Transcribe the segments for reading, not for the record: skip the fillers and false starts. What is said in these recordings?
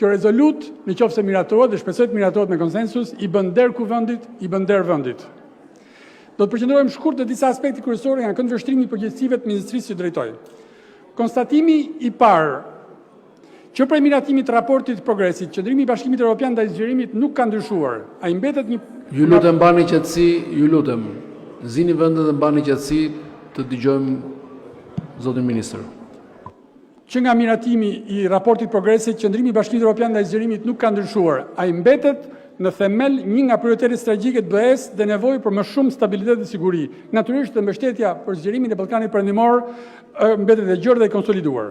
kjo rezolut, në qoftë se miratohet dhe shpresoj të miratohet me konsensus, i bën der kuvendit, i bën der vendit. Do të përqendrohem shkurt në disa aspekte kryesore nga këndvështrimi i përgjegjësive të ministrisë që drejtoj. Konstatimi i parë që prej miratimit të raportit të progresit, qëndrimi i Bashkimit Evropian ndaj zgjerimit nuk ka ndryshuar. Ai mbetet një Ju lutem mbani qetësi, ju lutem. Zini vendet dhe mbani qetësi të dëgjojmë zotin ministër. Që nga miratimi i raportit progresit, qëndrimi i Bashkimit Evropian ndaj zgjerimit nuk ka ndryshuar. Ai mbetet në themel një nga prioritetet strategjike të BE-s dhe nevojë për më shumë stabilitet dhe siguri. Natyrisht mbështetja për zgjerimin e Ballkanit Perëndimor mbetet e gjerë dhe e konsoliduar.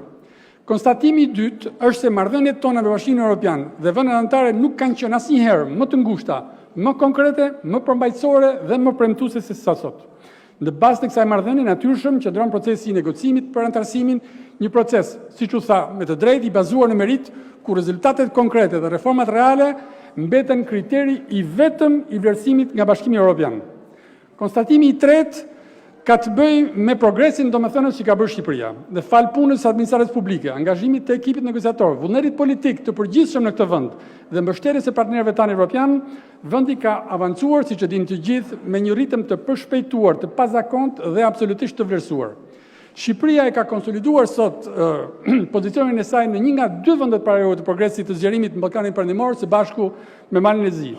Konstatimi i dytë është se marrëdhëniet tona me Bashkimin Evropian dhe vendet anëtare nuk kanë qenë asnjëherë më të ngushta, më konkrete, më përmbajtësore dhe më premtuese se sa sot. Në bazë të kësaj marrëdhënie natyrshëm qëndron procesi i negocimit për antarësimin, një proces, siç u tha, me të drejtë i bazuar në merit, ku rezultatet konkrete dhe reformat reale mbeten kriteri i vetëm i vlerësimit nga Bashkimi Evropian. Konstatimi i tretë ka të bëjë me progresin domethënës që ka bërë Shqipëria, dhe fal punës së administratës publike, angazhimit të ekipit negociator, vullnetit politik të përgjithshëm në këtë vend dhe mbështetjes së partnerëve tanë evropian, vendi ka avancuar, siç e dinë të gjithë, me një ritëm të përshpejtuar, të pazakontë dhe absolutisht të vlerësuar. Shqipëria e ka konsoliduar sot pozicionin e saj në një nga dy vendet paralele të progresit të zgjerimit në Ballkanin Perëndimor së bashku me Malin e Zi.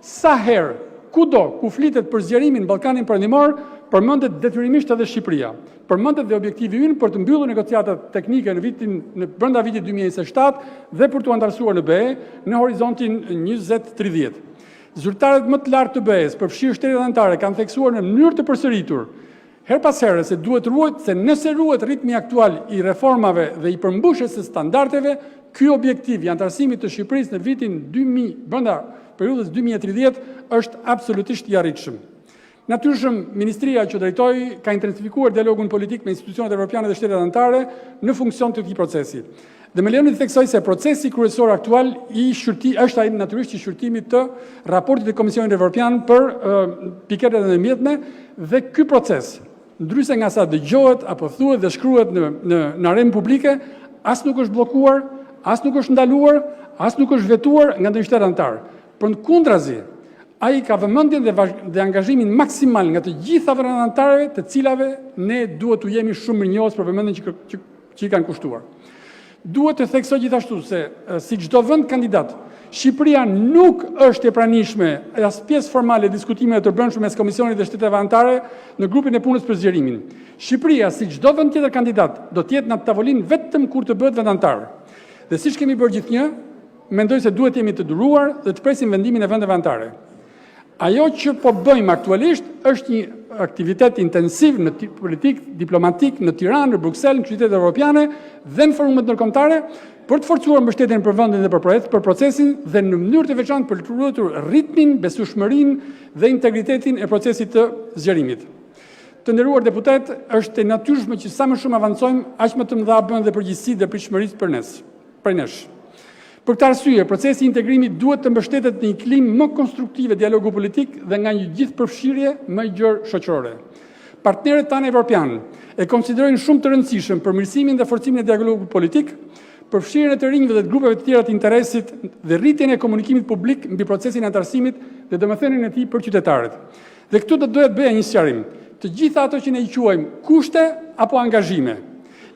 Sa herë, kudo ku flitet për zgjerimin në Ballkanin Perëndimor, përmendet detyrimisht edhe Shqipëria. Përmendet dhe objektivi ynë për të mbyllur negociatat teknike në brenda vitit 2027 dhe për të antarësuar në BE në horizontin 2030. Zyrtarët më të lartë të BE-s, përfshirë shtetet anëtare, kanë theksuar në mënyrë të përsëritur her pas here se duhet ruhet, se nëse ruhet ritmi aktual i reformave dhe i përmbushjes së standardeve, ky objektiv i antarësimit të Shqipërisë në vitin 2000 brenda periudhës 2030 është absolutisht i arritshëm. Natyrshëm, Ministria që drejtoj ka intensifikuar dialogun politik me institucionet evropiane dhe shtetet anëtare në funksion të këtij procesi. Dhe më lejoni të theksoj se procesi kryesor aktual është ai natyrisht i shqyrtimit të raportit të Komisionit Evropian për piketet e mjetme dhe ky proces, ndryshe nga sa dëgjohet apo thuhet dhe shkruhet në arenë publike, as nuk është bllokuar, as nuk është ndaluar, as nuk është vetuar nga ndonjë shtet anëtar. Përkundrazi, ai ka vëmendjen dhe angazhimin maksimal nga të gjitha vendet anëtare, të cilave ne duhet të jemi shumë mirënjohës për vëmendjen që i kanë kushtuar. Duhet të theksoj gjithashtu se si çdo vend kandidat, Shqipëria nuk është e pranishme as pjesë formale e diskutimeve të brendshme mes Komisionit dhe shteteve anëtare në grupin e punës për zgjerimin. Shqipëria, si çdo vend tjetër kandidat, do të jetë në tavolinë vetëm kur të bëhet vend anëtar. Dhe siç kemi bërë gjithnjë, mendoj se duhet jemi të duruar dhe të presim vendimin e vendeve anëtare. Ajo që po bëjmë aktualisht është një aktivitet intensiv në politik diplomatik në Tiranë, në Bruksel, në qytetet evropiane dhe në forumet ndërkombëtare për të forcuar mbështetjen për vendin dhe për procesin dhe në mënyrë të veçantë për të ruajtur ritmin, besueshmërinë dhe integritetin e procesit të zgjerimit. Të nderuar deputet, është e natyrshme që sa më shumë avancojmë, aq më të mëdha bën dhe përgjegjësitë dhe pritshmërisë për nesh. Për këtë arsye, procesi i integrimit duhet të mbështetet në një klimë më konstruktive dialogu politik dhe nga një gjithëpërfshirje më gjerë shoqërore. Partnerët tanë evropianë e konsiderojnë shumë të rëndësishëm përmirësimin dhe forcimin e dialogut politik, përfshirjen e të rinjve dhe të grupeve të tjera të interesit dhe rritjen e komunikimit publik mbi procesin e antarësimit dhe domethënien e tij për qytetarët. Dhe këtu do të bëja një sqarim. Të gjitha ato që ne i quajmë kushte apo angazhime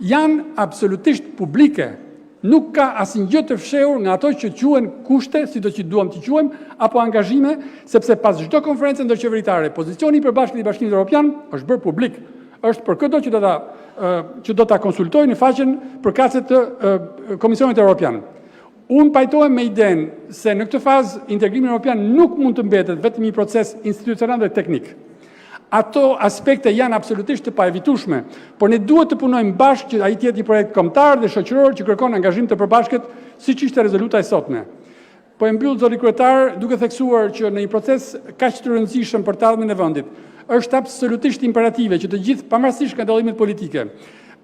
janë absolutisht publike. Nuk ka asnjë të fshehur nga ato që quhen kushte, sido që duam t'i quajmë, apo angazhime, sepse pas çdo konferencë ndërqeveritare, pozicioni i përbashkët i Bashkimit Evropian është bërë publik. Është për këto që do ta konsultoj në faqen përkatëse të Komisionit Evropian. Unë pajtohem me idenë se në këtë fazë integrimi evropian nuk mund të mbetet vetëm një proces institucional dhe teknik. Ato aspekte janë absolutisht të paevitueshme, por ne duhet të punojmë bashkë që ai të jetë një projekt kombëtar dhe shoqëror që kërkon angazhim të përbashkët, siç ishte rezoluta e sotme. Po e mbyll zoti kryetar duke theksuar që në një proces kaq të rëndësishëm për të ardhmen e vendit, është absolutisht imperative që të gjithë, pavarësisht nga dallimet politike,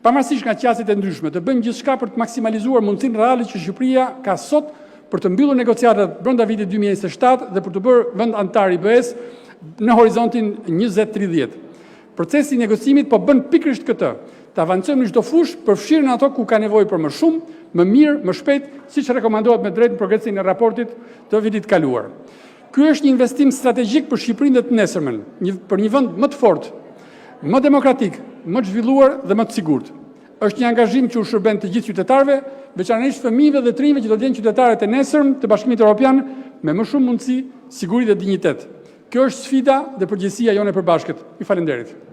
pavarësisht nga qasjet e ndryshme, të bëjmë gjithçka për të maksimalizuar mundësinë reale që Shqipëria ka sot për të mbyllur negociatat brenda vitit 2027 dhe për të bërë vend anëtar i BE-s në horizontin 2030. Procesi i negocimit po bën pikërisht këtë, të avancojmë në çdo fushë, përfshirë në ato ku ka nevojë për më shumë, më mirë, më shpejt, siç rekomandohet me drejt në progresin e raportit të vitit kaluar. Ky është një investim strategjik për Shqipërinë dhe të nesërmen, për një vend më të fortë, më demokratik, më të zhvilluar dhe më të sigurt. Është një angazhim që u shërben të gjithë qytetarëve, veçanërisht fëmijëve dhe të rinjve që do të jenë qytetarët e nesërm të Bashkimit Evropian me më shumë mundësi, siguri dhe dinjitet. Kjo është sfida dhe përgjegjësia jone e përbashkët. Ju falenderit.